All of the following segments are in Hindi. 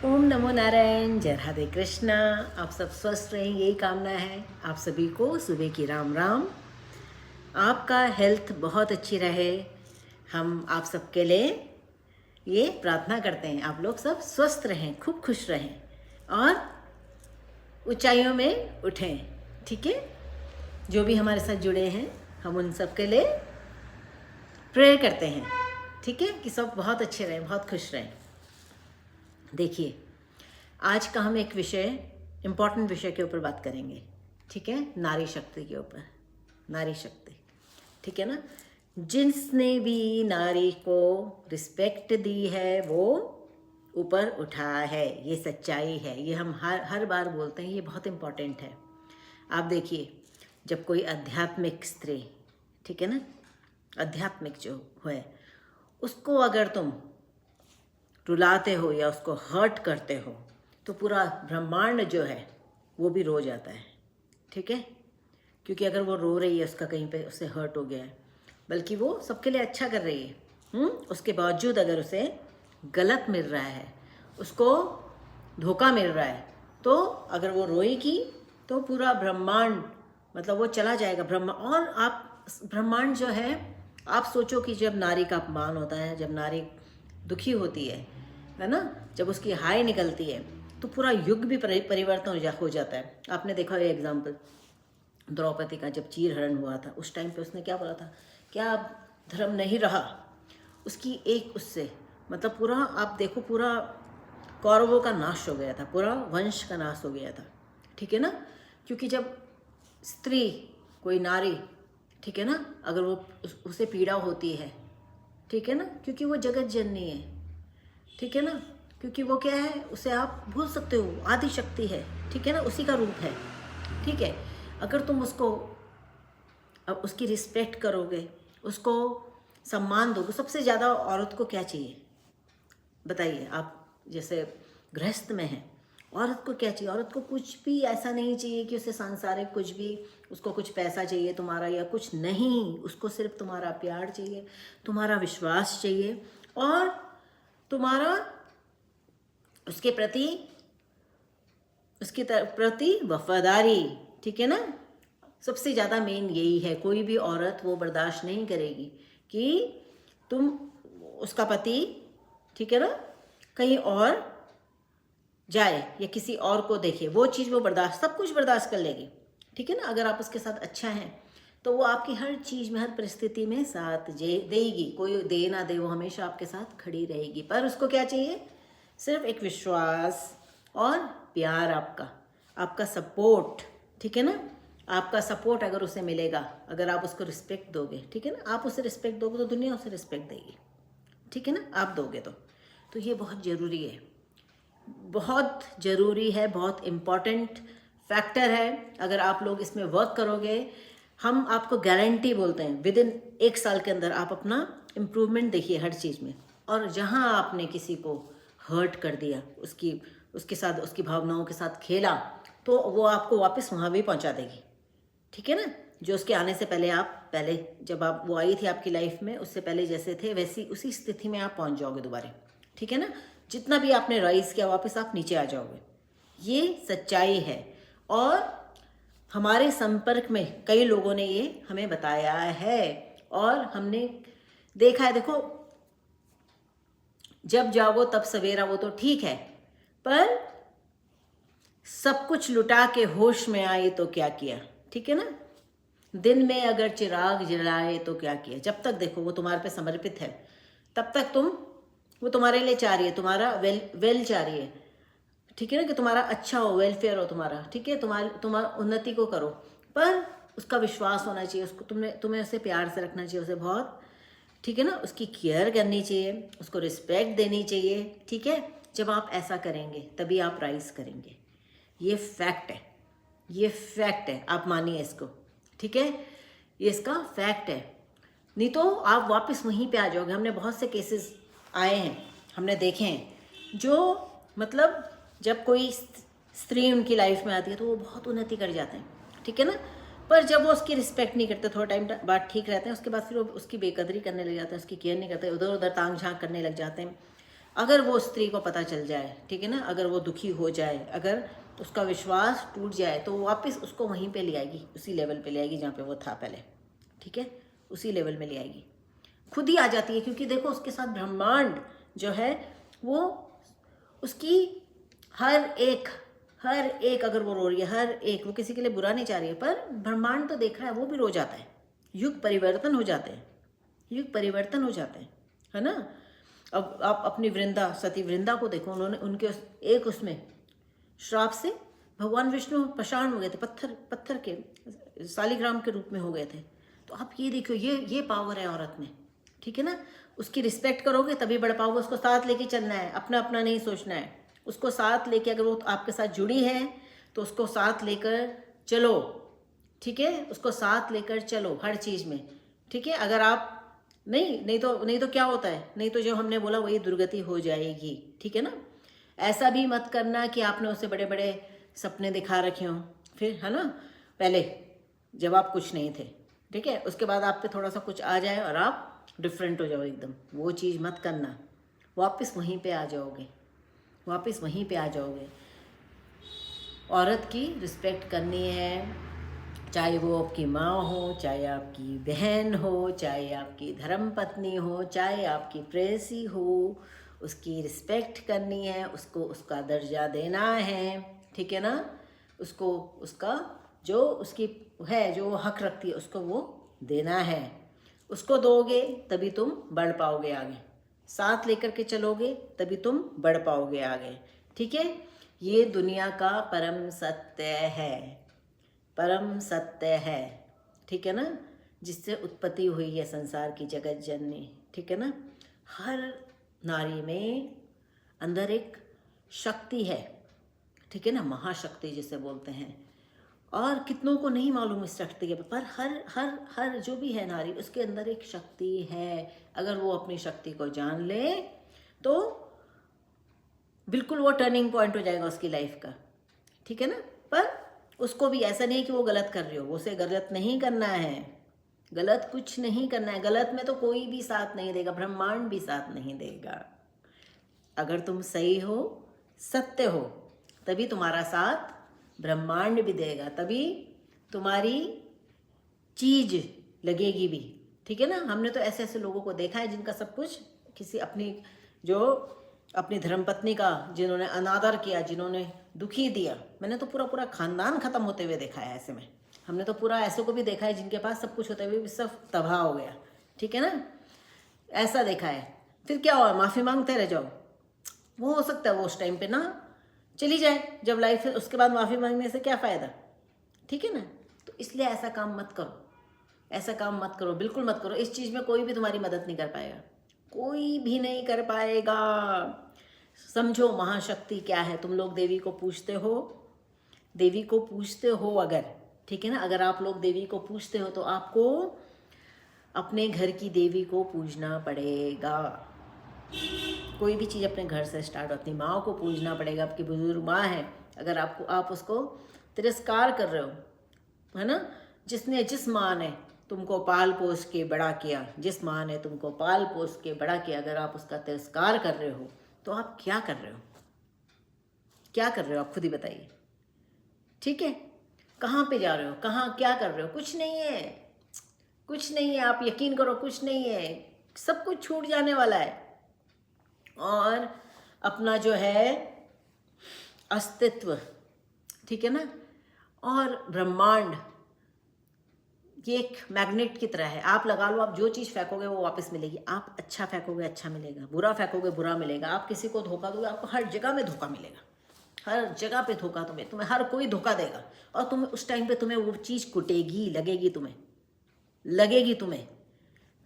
ओम नमो नारायण, जय राधे कृष्णा। आप सब स्वस्थ रहें, यही कामना है आप सभी को। सुबह की राम राम। आपका हेल्थ बहुत अच्छी रहे, हम आप सबके लिए ये प्रार्थना करते हैं। आप लोग सब स्वस्थ रहें, खूब खुश रहें और ऊंचाइयों में उठें। ठीक है, जो भी हमारे साथ जुड़े हैं हम उन सब के लिए प्रेयर करते हैं। ठीक है, कि सब बहुत अच्छे रहें, बहुत खुश रहें। देखिए, आज का हम एक विषय, इम्पॉर्टेंट विषय के ऊपर बात करेंगे। ठीक है, नारी शक्ति के ऊपर। नारी शक्ति, ठीक है ना। जिसने भी नारी को रिस्पेक्ट दी है वो ऊपर उठा है, ये सच्चाई है। ये हम हर बार बोलते हैं, ये बहुत इम्पॉर्टेंट है। आप देखिए, जब कोई आध्यात्मिक स्त्री, ठीक है ना, आध्यात्मिक जो है, उसको अगर तुम रुलाते हो या उसको हर्ट करते हो तो पूरा ब्रह्मांड जो है वो भी रो जाता है। ठीक है, क्योंकि अगर वो रो रही है, उसका कहीं पे उससे हर्ट हो गया है, बल्कि वो सबके लिए अच्छा कर रही है, उसके बावजूद अगर उसे गलत मिल रहा है, उसको धोखा मिल रहा है, तो अगर वो रोएगी तो पूरा ब्रह्मांड, मतलब वो चला जाएगा और आप ब्रह्मांड जो है, आप सोचो कि जब नारी का अपमान होता है, जब नारी दुखी होती है ना, जब उसकी हाय निकलती है तो पूरा युग भी परिवर्तन हो जाता है। आपने देखा ये एग्जाम्पल द्रौपदी का, जब चीरहरण हुआ था उस टाइम पे उसने क्या बोला था, क्या अब धर्म नहीं रहा उसकी एक उससे, मतलब पूरा आप देखो, पूरा कौरवों का नाश हो गया था, पूरा वंश का नाश हो गया था। ठीक है ना, क्योंकि जब स्त्री, कोई नारी, ठीक है ना, अगर वो उसे पीड़ा होती है, ठीक है ना, क्योंकि वो जगत जननी है, ठीक है ना, क्योंकि वो क्या है, उसे आप भूल सकते हो, आदि शक्ति है, ठीक है ना, उसी का रूप है। ठीक है, अगर तुम उसको, अब उसकी रिस्पेक्ट करोगे, उसको सम्मान दोगे। सबसे ज़्यादा औरत को क्या चाहिए बताइए आप, जैसे गृहस्थ में है, औरत को क्या चाहिए? औरत को कुछ भी ऐसा नहीं चाहिए कि उसे सांसारिक कुछ भी, उसको कुछ पैसा चाहिए तुम्हारा या कुछ नहीं, उसको सिर्फ तुम्हारा प्यार चाहिए, तुम्हारा विश्वास चाहिए और तुम्हारा उसके प्रति, उसके प्रति वफादारी। ठीक है ना, सबसे ज़्यादा मेन यही है। कोई भी औरत वो बर्दाश्त नहीं करेगी कि तुम, उसका पति, ठीक है ना, कहीं और जाए या किसी और को देखे, वो चीज़ वो बर्दाश्त, सब कुछ बर्दाश्त कर लेगी। ठीक है ना, अगर आप उसके साथ अच्छा हैं तो वो आपकी हर चीज़ में, हर परिस्थिति में साथ देगी। कोई दे ना दे, वो हमेशा आपके साथ खड़ी रहेगी। पर उसको क्या चाहिए? सिर्फ एक विश्वास और प्यार, आपका सपोर्ट। ठीक है ना, आपका सपोर्ट अगर उसे मिलेगा, अगर आप उसको रिस्पेक्ट दोगे, ठीक है ना, आप उसे रिस्पेक्ट दोगे तो दुनिया उसे रिस्पेक्ट देगी। ठीक है ना, आप दोगे तो ये बहुत ज़रूरी है, बहुत ज़रूरी है, बहुत इम्पॉर्टेंट फैक्टर है। अगर आप लोग इसमें वर्क करोगे, हम आपको गारंटी बोलते हैं, विद इन 1 साल के अंदर आप अपना इम्प्रूवमेंट देखिए हर चीज़ में। और जहाँ आपने किसी को हर्ट कर दिया, उसके साथ, उसकी भावनाओं के साथ खेला, तो वो आपको वापस वहाँ भी पहुँचा देगी। ठीक है ना, जो उसके आने से पहले जब वो आई थी आपकी लाइफ में, उससे पहले जैसे थे वैसी उसी स्थिति में आप पहुँच जाओगे दोबारा। ठीक है ना, जितना भी आपने राइज किया वापस आप नीचे आ जाओगे। ये सच्चाई है और हमारे संपर्क में कई लोगों ने ये हमें बताया है और हमने देखा है। देखो, जब जागो तब सवेरा, वो तो ठीक है, पर सब कुछ लुटा के होश में आए तो क्या किया? ठीक है ना, दिन में अगर चिराग जलाए तो क्या किया? जब तक देखो वो तुम्हारे पे समर्पित है, तब तक वो तुम्हारे लिए चाह रही है, तुम्हारा वेल चाह रही है। ठीक है ना, कि तुम्हारा अच्छा हो, वेलफेयर हो तुम्हारा। ठीक है, तुम्हारा उन्नति को करो, पर उसका विश्वास होना चाहिए, उसको तुम्हें उसे प्यार से रखना चाहिए, उसे बहुत, ठीक है ना, उसकी केयर करनी चाहिए, उसको रिस्पेक्ट देनी चाहिए। ठीक है, जब आप ऐसा करेंगे तभी आप राइज करेंगे। ये फैक्ट है, ये फैक्ट है, आप मानिए इसको। ठीक है, ये इसका फैक्ट है, नहीं तो आप वापस वहीं पे आ जाओगे। हमने बहुत से केसेस आए हैं, हमने देखे हैं, जो मतलब जब कोई स्त्री उनकी लाइफ में आती है तो वो बहुत उन्नति कर जाते हैं। ठीक है ना, पर जब वो उसकी रिस्पेक्ट नहीं करते, थोड़ा टाइम बाद ठीक रहते हैं, उसके बाद फिर वो उसकी बेकदरी करने लग जाते हैं, उसकी केयर नहीं करते, उधर उधर तांग झांक करने लग जाते हैं, अगर वो स्त्री को पता चल जाए, ठीक है ना, अगर वो दुखी हो जाए, अगर उसका विश्वास टूट जाए, तो वापस उसको वहीं पे ले आएगी, उसी लेवल पे ले आएगी जहाँ पे वो था पहले, ठीक है, उसी लेवल में ले आएगी, खुद ही आ जाती है। क्योंकि देखो उसके साथ ब्रह्मांड जो है वो उसकी हर एक अगर वो रो रही है, हर एक, वो किसी के लिए बुरा नहीं चाह रही है, पर ब्रह्मांड तो देख रहा है, वो भी रो जाता है। युग परिवर्तन हो जाते हैं, युग परिवर्तन हो जाते हैं, है ना। अब आप अपनी वृंदा, सती वृंदा को देखो, उन्होंने उनके एक उसमें श्राप से भगवान विष्णु पशाण हो गए थे, पत्थर के सालिग्राम के रूप में हो गए थे। तो आप ये देखो, ये पावर है औरत में, ठीक है ना। उसकी रिस्पेक्ट करोगे तभी बढ़ पाओगे, उसको साथ लेके चलना है, अपना अपना नहीं सोचना है, उसको साथ लेके, अगर वो आपके साथ जुड़ी है तो उसको साथ लेकर चलो, ठीक है, उसको साथ लेकर चलो हर चीज़ में, ठीक है। अगर आप नहीं तो क्या होता है, नहीं तो जो हमने बोला वही दुर्गति हो जाएगी, ठीक है ना। ऐसा भी मत करना कि आपने उससे बड़े बड़े सपने दिखा रखे हों, फिर, है ना, पहले जब आप कुछ नहीं थे, ठीक है, उसके बाद आप पे थोड़ा सा कुछ आ जाए और आप डिफरेंट हो जाओ एकदम, वो चीज़ मत करना, वापस वहीं पे आ जाओगे, वापस वहीं पे आ जाओगे। औरत की रिस्पेक्ट करनी है, चाहे वो आपकी माँ हो, चाहे आपकी बहन हो, चाहे आपकी धर्मपत्नी हो, चाहे आपकी प्रेयसी हो, उसकी रिस्पेक्ट करनी है, उसको उसका दर्जा देना है, ठीक है ना। उसको उसका जो उसकी है, जो हक रखती है, उसको वो देना है। उसको दोगे तभी तुम बढ़ पाओगे आगे, साथ लेकर के चलोगे तभी तुम बढ़ पाओगे आगे, ठीक है। ये दुनिया का परम सत्य है, परम सत्य है, ठीक है ना, जिससे उत्पत्ति हुई है संसार की जगत जननी, ठीक है ना। हर नारी में अंदर एक शक्ति है, ठीक है ना, महाशक्ति जिसे बोलते हैं। और कितनों को नहीं मालूम इस शक्ति के, पर हर हर हर जो भी है नारी, उसके अंदर एक शक्ति है। अगर वो अपनी शक्ति को जान ले तो बिल्कुल वो टर्निंग पॉइंट हो जाएगा उसकी लाइफ का, ठीक है ना। पर उसको भी ऐसा नहीं कि वो गलत कर रही हो, उसे गलत नहीं करना है, गलत कुछ नहीं करना है। गलत में तो कोई भी साथ नहीं देगा, ब्रह्मांड भी साथ नहीं देगा। अगर तुम सही हो, सत्य हो, तभी तुम्हारा साथ ब्रह्मांड भी देगा, तभी तुम्हारी चीज लगेगी भी, ठीक है ना। हमने तो ऐसे ऐसे लोगों को देखा है जिनका सब कुछ किसी अपनी धर्मपत्नी का जिन्होंने अनादर किया, जिन्होंने दुखी दिया, मैंने तो पूरा पूरा खानदान खत्म होते हुए देखा है। ऐसे में हमने तो पूरा ऐसे को भी देखा है जिनके पास सब कुछ होते हुए भी सब तबाह हो गया, ठीक है ना, ऐसा देखा है। फिर क्या हुआ, माफ़ी मांगते रह जाओ। वो हो सकता है वो उस टाइम पे ना चली जाए जब लाइफ है, उसके बाद माफ़ी मांगने से क्या फ़ायदा, ठीक है ना। तो इसलिए ऐसा काम मत करो, ऐसा काम मत करो, बिल्कुल मत करो। इस चीज़ में कोई भी तुम्हारी मदद नहीं कर पाएगा, कोई भी नहीं कर पाएगा। समझो महाशक्ति क्या है। तुम लोग देवी को पूछते हो, देवी को पूछते हो अगर, ठीक है ना, अगर आप लोग देवी को पूछते हो तो आपको अपने घर की देवी को पूजना पड़ेगा। कोई भी चीज़ अपने घर से स्टार्ट हो, अपनी माँ को पूजना पड़ेगा। आपकी बुजुर्ग माँ है, अगर आप उसको तिरस्कार कर रहे हो, है ना, जिस माँ ने तुमको पाल पोस के बड़ा किया, जिस माँ ने तुमको पाल पोस के बड़ा किया, अगर आप उसका तिरस्कार कर रहे हो तो आप क्या कर रहे हो, क्या कर रहे हो, आप खुद ही बताइए, ठीक है। कहाँ पे जा रहे हो, कहाँ क्या कर रहे हो, कुछ नहीं है, कुछ नहीं है। आप यकीन करो, कुछ नहीं है, सब कुछ छूट जाने वाला है। और अपना जो है अस्तित्व, ठीक है ना, और ब्रह्मांड ये एक मैग्नेट की तरह है। आप लगा लो, आप जो चीज़ फेंकोगे वो वापस मिलेगी। आप अच्छा फेंकोगे अच्छा मिलेगा, बुरा फेंकोगे बुरा मिलेगा। आप किसी को धोखा दोगे, आपको हर जगह में धोखा मिलेगा, हर जगह पे धोखा। तुम्हें हर कोई धोखा देगा, और तुम्हें उस टाइम पे तुम्हें वो चीज़ कुटेगी, लगेगी तुम्हें,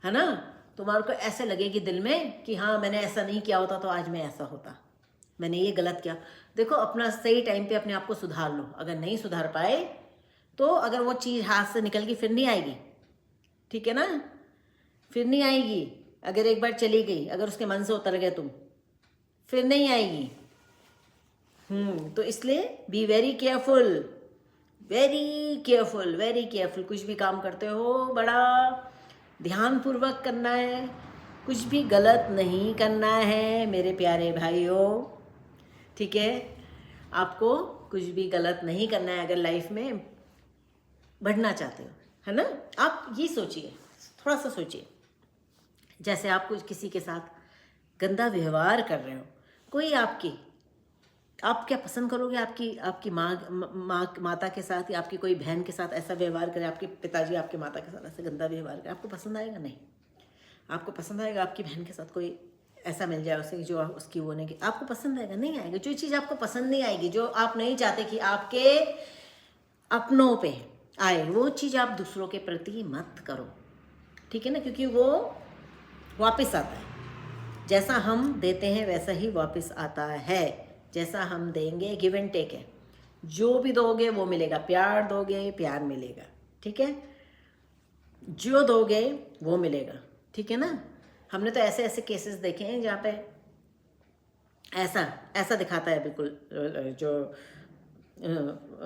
है ना। तुम्हारे को ऐसे लगेगी दिल में कि हाँ, मैंने ऐसा नहीं किया होता तो आज मैं ऐसा होता, मैंने ये गलत किया। देखो, अपना सही टाइम पे अपने आप को सुधार लो। अगर नहीं सुधार पाए तो अगर वो चीज़ हाथ से निकल गई फिर नहीं आएगी, ठीक है ना, फिर नहीं आएगी। अगर एक बार चली गई, अगर उसके मन से उतर गए तुम, फिर नहीं आएगी। तो इसलिए be very careful, very careful, very careful. कुछ भी काम करते हो बड़ा ध्यानपूर्वक करना है, कुछ भी गलत नहीं करना है मेरे प्यारे भाइयों, ठीक है। आपको कुछ भी गलत नहीं करना है अगर लाइफ में बढ़ना चाहते हो, है ना। आप ये सोचिए, थोड़ा सा सोचिए, जैसे आप कुछ किसी के साथ गंदा व्यवहार कर रहे हो, कोई आप क्या पसंद करोगे आपकी माता के साथ या आपकी कोई बहन के साथ ऐसा व्यवहार करे, आपके पिताजी आपके माता के साथ ऐसा गंदा व्यवहार करे, आपको पसंद आएगा? नहीं। आपको पसंद आएगा आपकी बहन के साथ कोई ऐसा मिल जाए उसे जो उसकी वो नहीं, आपको पसंद आएगा? नहीं आएगा। जो चीज़ आपको पसंद नहीं आएगी, जो आप नहीं चाहते कि आपके अपनों पे आए, वो चीज़ आप दूसरों के प्रति मत करो, ठीक है ना, क्योंकि वो वापस आता है। जैसा हम देते हैं वैसा ही वापस आता है। जैसा हम देंगे, गिव एंड टेक है, जो भी दोगे वो मिलेगा। प्यार दोगे प्यार मिलेगा, ठीक है। जो दोगे वो मिलेगा, ठीक है ना। हमने तो ऐसे ऐसे केसेस देखे हैं जहाँ पे ऐसा दिखाता है, बिल्कुल जो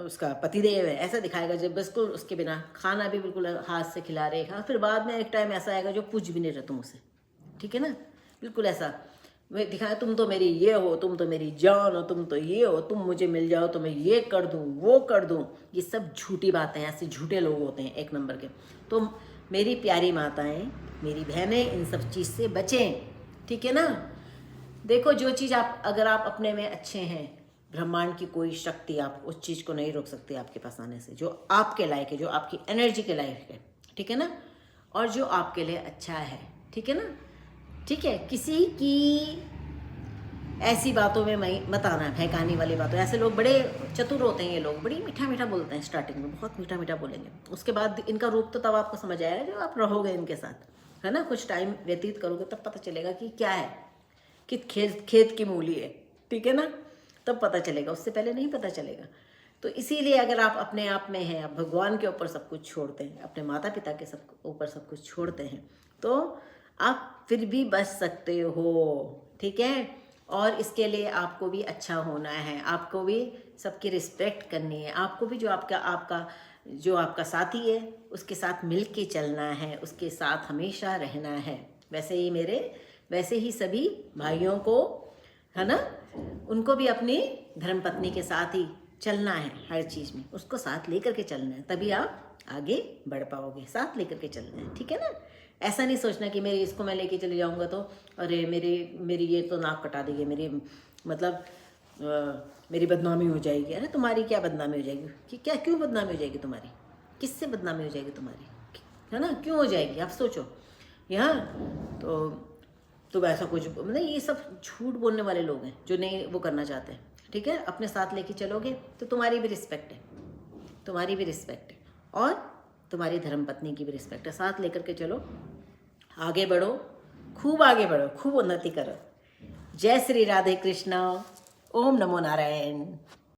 उसका पतिदेव है ऐसा दिखाएगा जब बिल्कुल उसके बिना खाना भी बिल्कुल हाथ से खिला रहेगा, फिर बाद में एक टाइम ऐसा आएगा जो पूछ भी नहीं रहे तुम उसे, ठीक है ना। बिल्कुल ऐसा वे दिखाए, तुम तो मेरी ये हो, तुम तो मेरी जान हो, तुम तो ये हो, तुम मुझे मिल जाओ तो मैं ये कर दूँ वो कर दूँ। ये सब झूठी बातें हैं, ऐसे झूठे लोग होते हैं एक नंबर के। तो मेरी प्यारी माताएं, मेरी बहनें, इन सब चीज़ से बचें, ठीक है ना। देखो, जो चीज़ अगर आप अपने में अच्छे हैं, ब्रह्मांड की कोई शक्ति आप उस चीज़ को नहीं रोक सकती आपके पास आने से, जो आपके लायक है, जो आपकी एनर्जी के लायक है, ठीक है ना, और जो आपके लिए अच्छा है, ठीक है ना। ठीक है, किसी की ऐसी बातों में मत आना, भहकाने वाली बातों। ऐसे लोग बड़े चतुर होते हैं, ये लोग बड़ी मीठा मीठा बोलते हैं, स्टार्टिंग में बहुत मीठा मीठा बोलेंगे, उसके बाद इनका रूप तो तब आपको समझ आएगा जब आप रहोगे इनके साथ, है ना। कुछ टाइम व्यतीत करोगे तब पता चलेगा कि क्या है, कि खेत की मूली है, ठीक है ना, तब पता चलेगा, उससे पहले नहीं पता चलेगा। तो इसीलिए अगर आप अपने आप में हैं, आप भगवान के ऊपर सब कुछ छोड़ते हैं, अपने माता पिता के सब ऊपर सब कुछ छोड़ते हैं, तो आप फिर भी बच सकते हो, ठीक है। और इसके लिए आपको भी अच्छा होना है, आपको भी सबकी रिस्पेक्ट करनी है, आपको भी जो आपका साथी है उसके साथ मिल के चलना है, उसके साथ हमेशा रहना है। वैसे ही सभी भाइयों को, है ना, उनको भी अपनी धर्मपत्नी के साथ ही चलना है, हर चीज़ में उसको साथ लेकर के चलना है, तभी आप आगे बढ़ पाओगे। साथ लेकर के चलना है, ठीक है ना। ऐसा नहीं सोचना कि इसको मैं लेके चले जाऊंगा तो अरे मेरी ये तो नाक कटा देगी, मेरी बदनामी हो जाएगी। अरे तुम्हारी क्या बदनामी हो जाएगी, कि क्या क्यों बदनामी हो जाएगी तुम्हारी, किससे बदनामी हो जाएगी तुम्हारी, है ना, क्यों हो जाएगी, आप सोचो। यहाँ तो ऐसा कुछ मतलब, ये सब झूठ बोलने वाले लोग हैं जो नहीं वो करना चाहते, ठीक है। अपने साथ लेके चलोगे तो तुम्हारी भी रिस्पेक्ट है, तुम्हारी भी रिस्पेक्ट है, और तुम्हारी धर्मपत्नी की भी रिस्पेक्ट है। साथ लेकर के चलो, आगे बढ़ो, खूब आगे बढ़ो, खूब उन्नति करो। जय श्री राधे कृष्णा। ओम नमो नारायण।